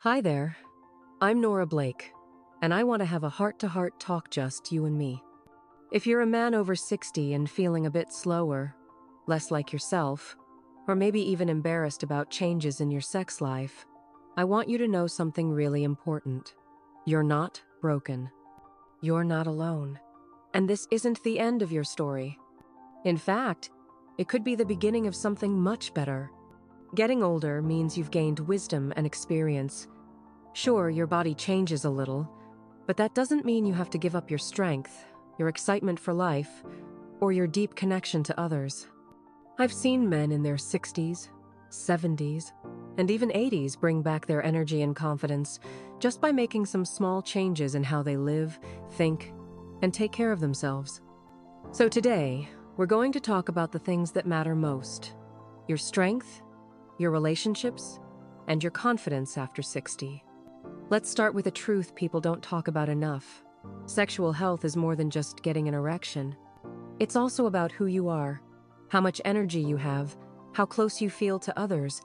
Hi there, I'm Nora Blake, and I want to have a heart-to-heart talk, just you and me. If you're a man over 60 and feeling a bit slower, less like yourself, or maybe even embarrassed about changes in your sex life, I want you to know something really important. You're not broken. You're not alone. And this isn't the end of your story. In fact, it could be the beginning of something much better. Getting older means you've gained wisdom and experience. Sure, your body changes a little, but that doesn't mean you have to give up your strength, your excitement for life, or your deep connection to others. I've seen men in their 60s, 70s, and even 80s bring back their energy and confidence just by making some small changes in how they live, think, and take care of themselves. So today, we're going to talk about the things that matter most: your strength, your relationships, and your confidence after 60. Let's start with a truth people don't talk about enough. Sexual health is more than just getting an erection. It's also about who you are, how much energy you have, how close you feel to others,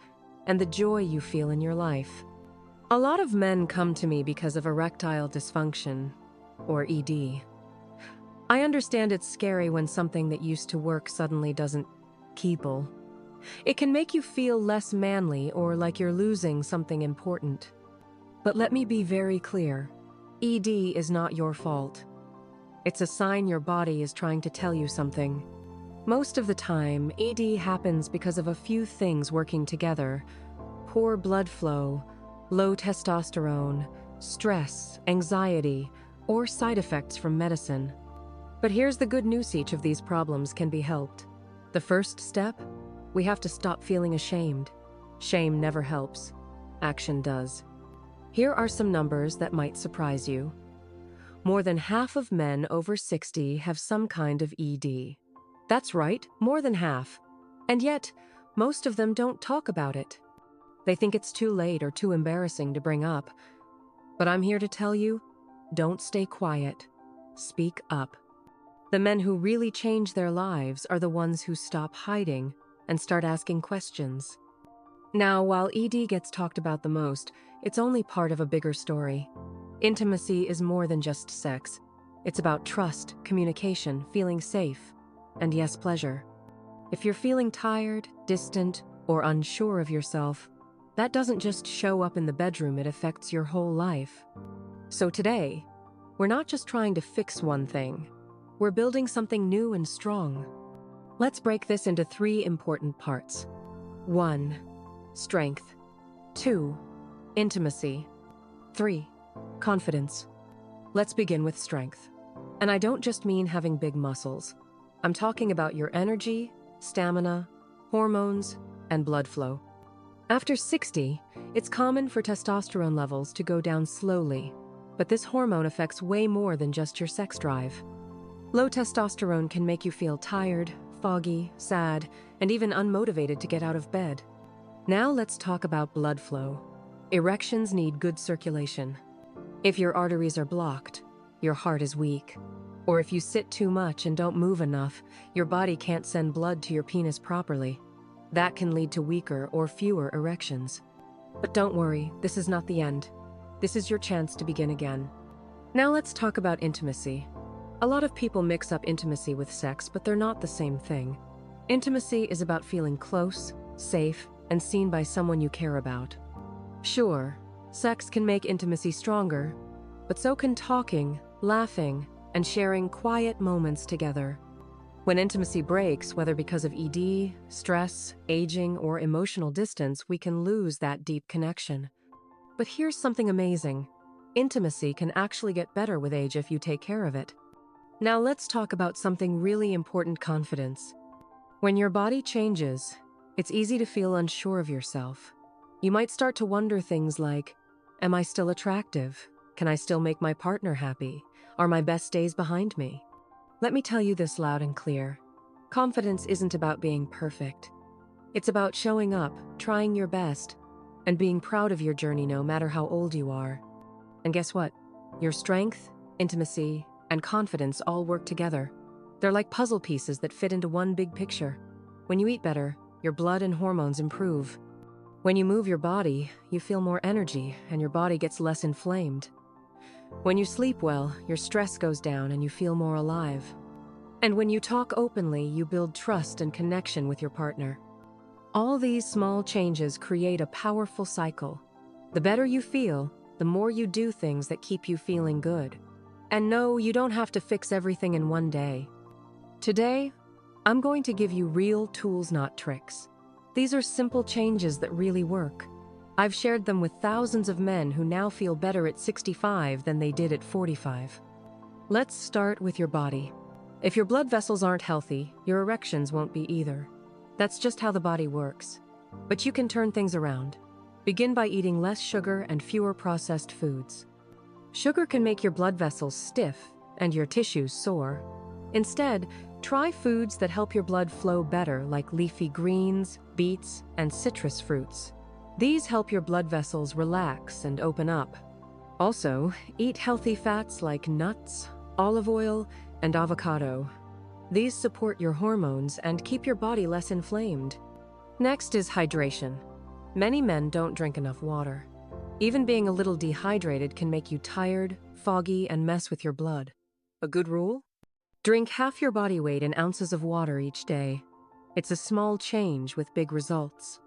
and the joy you feel in your life. A lot of men come to me because of erectile dysfunction, or ED. I understand it's scary when something that used to work suddenly doesn't keeble. It can make you feel less manly or like you're losing something important. But let me be very clear. ED is not your fault. It's a sign your body is trying to tell you something. Most of the time, ED happens because of a few things working together: poor blood flow, low testosterone, stress, anxiety, or side effects from medicine. But here's the good news: each of these problems can be helped. The first step? We have to stop feeling ashamed. Shame never helps. Action does. Here are some numbers that might surprise you. More than half of men over 60 have some kind of ED. That's right, more than half. And yet, most of them don't talk about it. They think it's too late or too embarrassing to bring up. But I'm here to tell you, don't stay quiet. Speak up. The men who really change their lives are the ones who stop hiding and start asking questions. Now, while ED gets talked about the most, it's only part of a bigger story. Intimacy is more than just sex. It's about trust, communication, feeling safe, and yes, pleasure. If you're feeling tired, distant, or unsure of yourself, that doesn't just show up in the bedroom, it affects your whole life. So today, we're not just trying to fix one thing. We're building something new and strong. Let's break this into 3 important parts. 1. Strength. 2. Intimacy. 3. Confidence. Let's begin with strength. And I don't just mean having big muscles. I'm talking about your energy, stamina, hormones, and blood flow. After 60, it's common for testosterone levels to go down slowly, but this hormone affects way more than just your sex drive. Low testosterone can make you feel tired, foggy, sad, and even unmotivated to get out of bed. Now let's talk about blood flow. Erections need good circulation. If your arteries are blocked, your heart is weak. Or if you sit too much and don't move enough, your body can't send blood to your penis properly. That can lead to weaker or fewer erections. But don't worry, this is not the end. This is your chance to begin again. Now let's talk about intimacy. A lot of people mix up intimacy with sex, but they're not the same thing. Intimacy is about feeling close, safe, and seen by someone you care about. Sure, sex can make intimacy stronger, but so can talking, laughing, and sharing quiet moments together. When intimacy breaks, whether because of ED, stress, aging, or emotional distance, we can lose that deep connection. But here's something amazing. Intimacy can actually get better with age if you take care of it. Now let's talk about something really important: confidence. When your body changes, it's easy to feel unsure of yourself. You might start to wonder things like, am I still attractive? Can I still make my partner happy? Are my best days behind me? Let me tell you this loud and clear. Confidence isn't about being perfect. It's about showing up, trying your best, and being proud of your journey no matter how old you are. And guess what? Your strength, intimacy, and confidence all work together. They're like puzzle pieces that fit into one big picture. When you eat better, your blood and hormones improve. When you move your body, you feel more energy and your body gets less inflamed. When you sleep well, your stress goes down and you feel more alive. And when you talk openly, you build trust and connection with your partner. All these small changes create a powerful cycle. The better you feel, the more you do things that keep you feeling good. And no, you don't have to fix everything in one day. Today, I'm going to give you real tools, not tricks. These are simple changes that really work. I've shared them with thousands of men who now feel better at 65 than they did at 45. Let's start with your body. If your blood vessels aren't healthy, your erections won't be either. That's just how the body works. But you can turn things around. Begin by eating less sugar and fewer processed foods. Sugar can make your blood vessels stiff and your tissues sore. Instead, try foods that help your blood flow better, like leafy greens, beets, and citrus fruits. These help your blood vessels relax and open up. Also, eat healthy fats like nuts, olive oil, and avocado. These support your hormones and keep your body less inflamed. Next is hydration. Many men don't drink enough water. Even being a little dehydrated can make you tired, foggy, and mess with your blood. A good rule? Drink half your body weight in ounces of water each day. It's a small change with big results.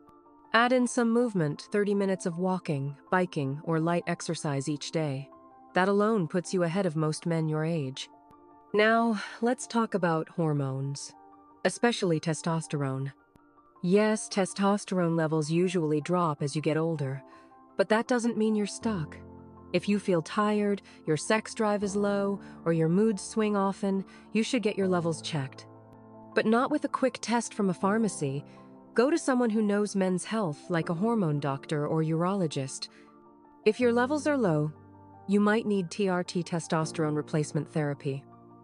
Add in some movement, 30 minutes of walking, biking, or light exercise each day. That alone puts you ahead of most men your age. Now, let's talk about hormones, especially testosterone. Yes, testosterone levels usually drop as you get older, but that doesn't mean you're stuck. If you feel tired, your sex drive is low, or your moods swing often, you should get your levels checked. But not with a quick test from a pharmacy. Go to someone who knows men's health, like a hormone doctor or urologist. If your levels are low, you might need TRT, testosterone replacement therapy,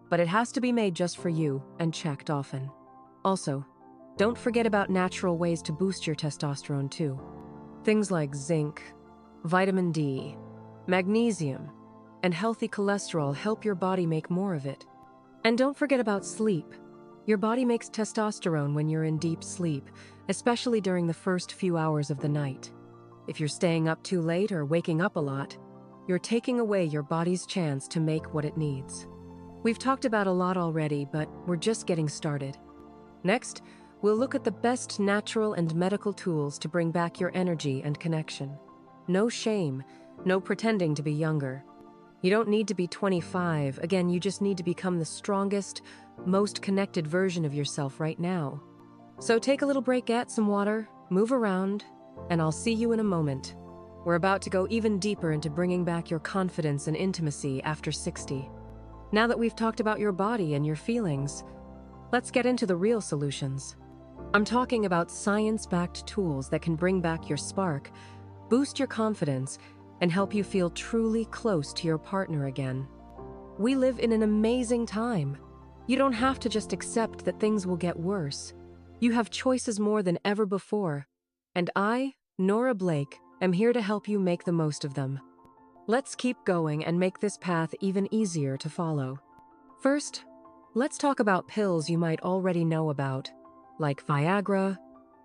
but it has to be made just for you and checked often. Also, don't forget about natural ways to boost your testosterone too. Things like zinc, vitamin D, magnesium, and healthy cholesterol help your body make more of it. And don't forget about sleep. Your body makes testosterone when you're in deep sleep, especially during the first few hours of the night. If you're staying up too late or waking up a lot, you're taking away your body's chance to make what it needs. We've talked about a lot already, but we're just getting started. Next, we'll look at the best natural and medical tools to bring back your energy and connection. No shame, no pretending to be younger. You don't need to be 25. Again, you just need to become the strongest, most connected version of yourself right now. So take a little break, get some water, move around, and I'll see you in a moment. We're about to go even deeper into bringing back your confidence and intimacy after 60. Now that we've talked about your body and your feelings, let's get into the real solutions. I'm talking about science-backed tools that can bring back your spark, boost your confidence, and help you feel truly close to your partner again. We live in an amazing time. You don't have to just accept that things will get worse. You have choices more than ever before. And I, Nora Blake, am here to help you make the most of them. Let's keep going and make this path even easier to follow. First, let's talk about pills you might already know about, like Viagra,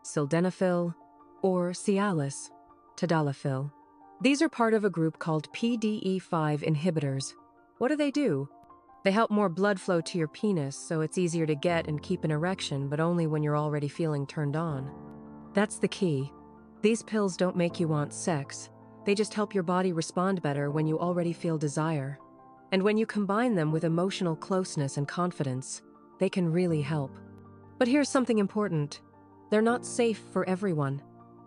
sildenafil, or Cialis, tadalafil. These are part of a group called PDE5 inhibitors. What do? They help more blood flow to your penis, so it's easier to get and keep an erection, but only when you're already feeling turned on. That's the key. These pills don't make you want sex. They just help your body respond better when you already feel desire. And when you combine them with emotional closeness and confidence, they can really help. But here's something important. They're not safe for everyone.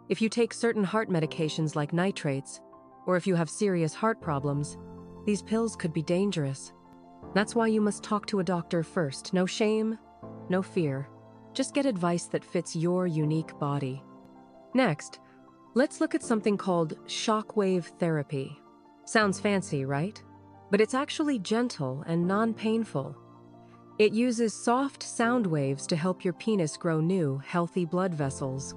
If you take certain heart medications like nitrates, or if you have serious heart problems, these pills could be dangerous. That's why you must talk to a doctor first. No shame, no fear. Just get advice that fits your unique body. Next, let's look at something called shockwave therapy. Sounds fancy, right? But it's actually gentle and non-painful. It uses soft sound waves to help your penis grow new, healthy blood vessels.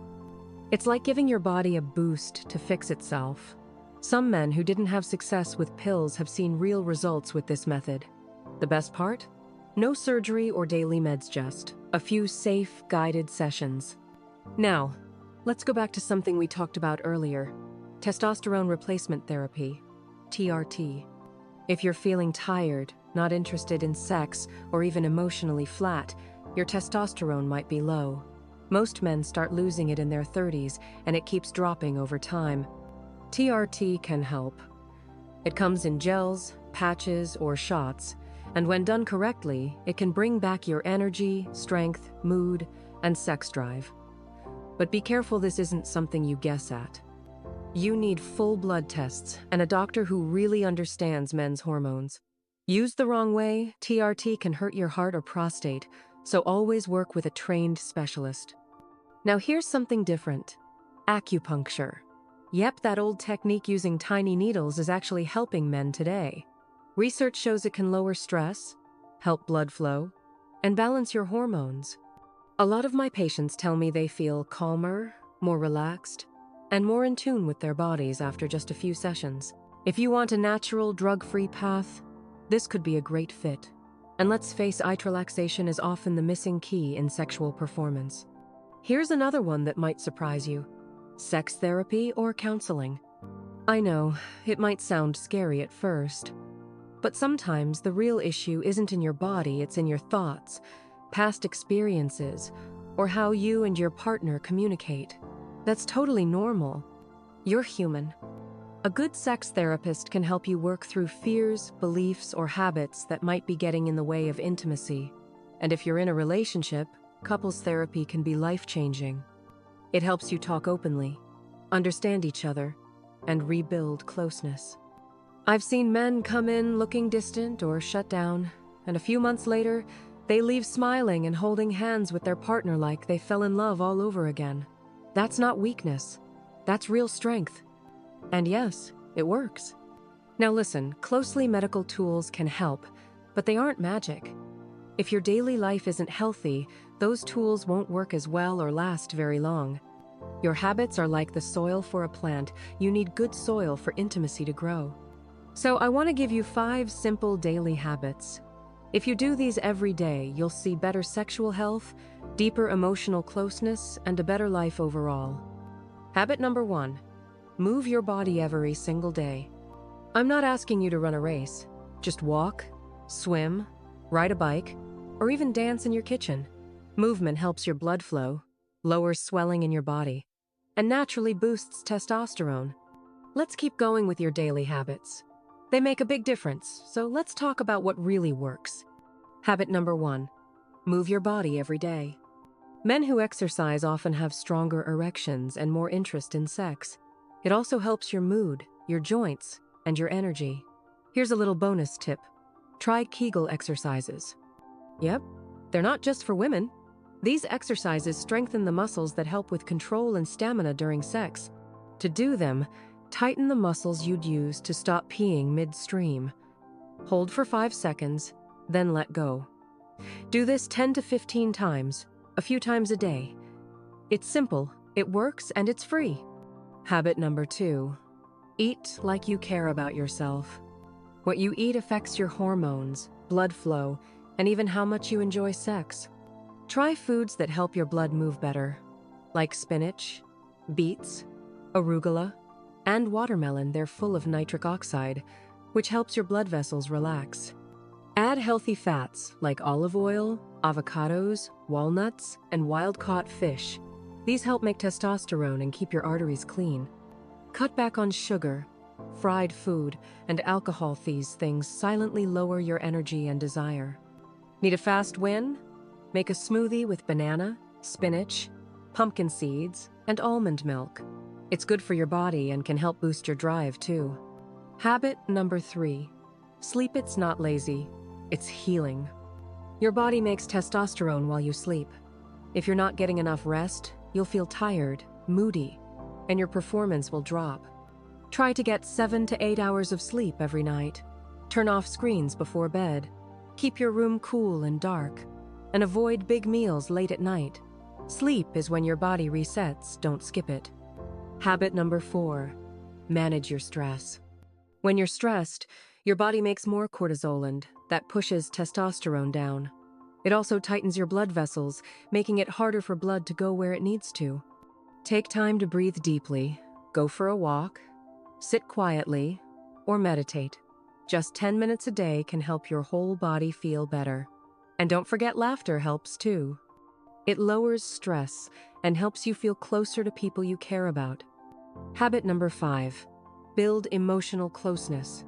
It's like giving your body a boost to fix itself. Some men who didn't have success with pills have seen real results with this method. The best part? No surgery or daily meds, just a few safe, guided sessions. Now, Let's go back to something we talked about earlier. Testosterone replacement therapy, TRT. If you're feeling tired, not interested in sex, or even emotionally flat, your testosterone might be low. Most men start losing it in their 30s, and it keeps dropping over time. TRT can help. It comes in gels, patches, or shots, and when done correctly, it can bring back your energy, strength, mood, and sex drive. But be careful this isn't something you guess at. You need full blood tests and a doctor who really understands men's hormones. Used the wrong way, TRT can hurt your heart or prostate, so always work with a trained specialist. Now here's something different. Acupuncture. Yep, that old technique using tiny needles is actually helping men today. Research shows it can lower stress, help blood flow, and balance your hormones. A lot of my patients tell me they feel calmer, more relaxed, and more in tune with their bodies after just a few sessions. If you want a natural, drug-free path, this could be a great fit. And let's face it, relaxation is often the missing key in sexual performance. Here's another one that might surprise you. Sex therapy or counseling. I know, it might sound scary at first, but sometimes the real issue isn't in your body, it's in your thoughts, past experiences, or how you and your partner communicate. That's totally normal. You're human. A good sex therapist can help you work through fears, beliefs, or habits that might be getting in the way of intimacy. And if you're in a relationship, couples therapy can be life-changing. It helps you talk openly, understand each other, and rebuild closeness. I've seen men come in looking distant or shut down, and a few months later, they leave smiling and holding hands with their partner like they fell in love all over again. That's not weakness. That's real strength. And yes, it works. Now listen, closely medical tools can help, but they aren't magic. If your daily life isn't healthy, those tools won't work as well or last very long. Your habits are like the soil for a plant. You need good soil for intimacy to grow. So I want to give you 5 simple daily habits. If you do these every day, you'll see better sexual health, deeper emotional closeness, and a better life overall. Habit number 1. Move your body every single day. I'm not asking you to run a race. Just walk, swim, ride a bike, or even dance in your kitchen. Movement helps your blood flow, lowers swelling in your body, and naturally boosts testosterone. Let's keep going with your daily habits. They make a big difference, so let's talk about what really works. Habit number 1. Move your body every day. Men who exercise often have stronger erections and more interest in sex. It also helps your mood, your joints, and your energy. Here's a little bonus tip. Try Kegel exercises. Yep, they're not just for women. These exercises strengthen the muscles that help with control and stamina during sex. To do them, tighten the muscles you'd use to stop peeing midstream. Hold for 5 seconds, then let go. Do this 10 to 15 times, a few times a day. It's simple, it works, and it's free. Habit number 2. Eat like you care about yourself. What you eat affects your hormones, blood flow, and even how much you enjoy sex. Try foods that help your blood move better, like spinach, beets, arugula, and watermelon. They're full of nitric oxide, which helps your blood vessels relax. Add healthy fats like olive oil, avocados, walnuts, and wild-caught fish. These help make testosterone and keep your arteries clean. Cut back on sugar, fried food, and alcohol. These things silently lower your energy and desire. Need a fast win? Make a smoothie with banana, spinach, pumpkin seeds, and almond milk. It's good for your body and can help boost your drive too. Habit number 3. Sleep. It's not lazy, it's healing. Your body makes testosterone while you sleep. If you're not getting enough rest, you'll feel tired, moody, and your performance will drop. Try to get 7 to 8 hours of sleep every night. Turn off screens before bed. Keep your room cool and dark. And avoid big meals late at night. Sleep is when your body resets, don't skip it. Habit number 4. Manage your stress. When you're stressed, your body makes more cortisol, and that pushes testosterone down. It also tightens your blood vessels, making it harder for blood to go where it needs to. Take time to breathe deeply, go for a walk, sit quietly, or meditate. Just 10 minutes a day can help your whole body feel better. And don't forget, laughter helps too. It lowers stress and helps you feel closer to people you care about. Habit number 5, build emotional closeness.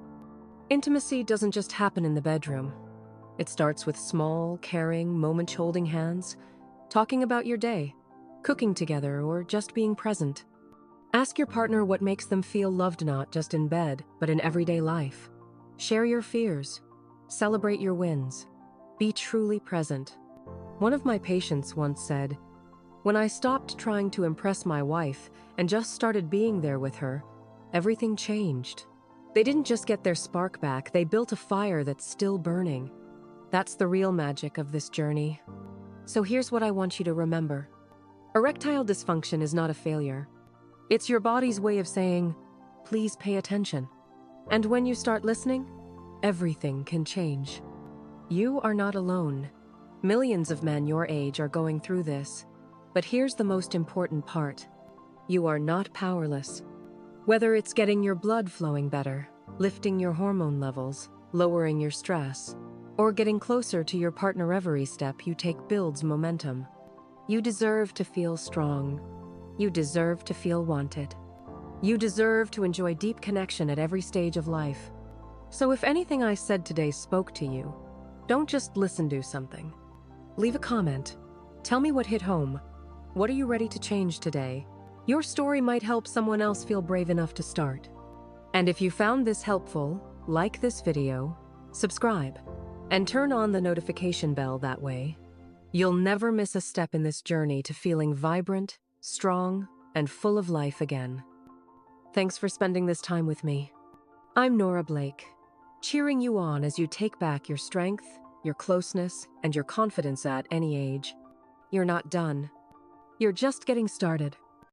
Intimacy doesn't just happen in the bedroom. It starts with small, caring moments, holding hands, talking about your day, cooking together, or just being present. Ask your partner what makes them feel loved, not just in bed, but in everyday life. Share your fears. Celebrate your wins. Be truly present. One of my patients once said, "When I stopped trying to impress my wife and just started being there with her, everything changed." They didn't just get their spark back, they built a fire that's still burning. That's the real magic of this journey. So here's what I want you to remember. Erectile dysfunction is not a failure. It's your body's way of saying, please pay attention. And when you start listening, everything can change. You are not alone. Millions of men your age are going through this. But here's the most important part. You are not powerless. Whether it's getting your blood flowing better, lifting your hormone levels, lowering your stress, or getting closer to your partner, every step you take builds momentum. You deserve to feel strong. You deserve to feel wanted. You deserve to enjoy deep connection at every stage of life. So if anything I said today spoke to you, don't just listen to something. Leave a comment. Tell me what hit home. What are you ready to change today? Your story might help someone else feel brave enough to start. And if you found this helpful, like this video, subscribe, and turn on the notification bell. That way, you'll never miss a step in this journey to feeling vibrant, strong, and full of life again. Thanks for spending this time with me. I'm Nora Blake, cheering you on as you take back your strength, your closeness, and your confidence at any age. You're not done. You're just getting started.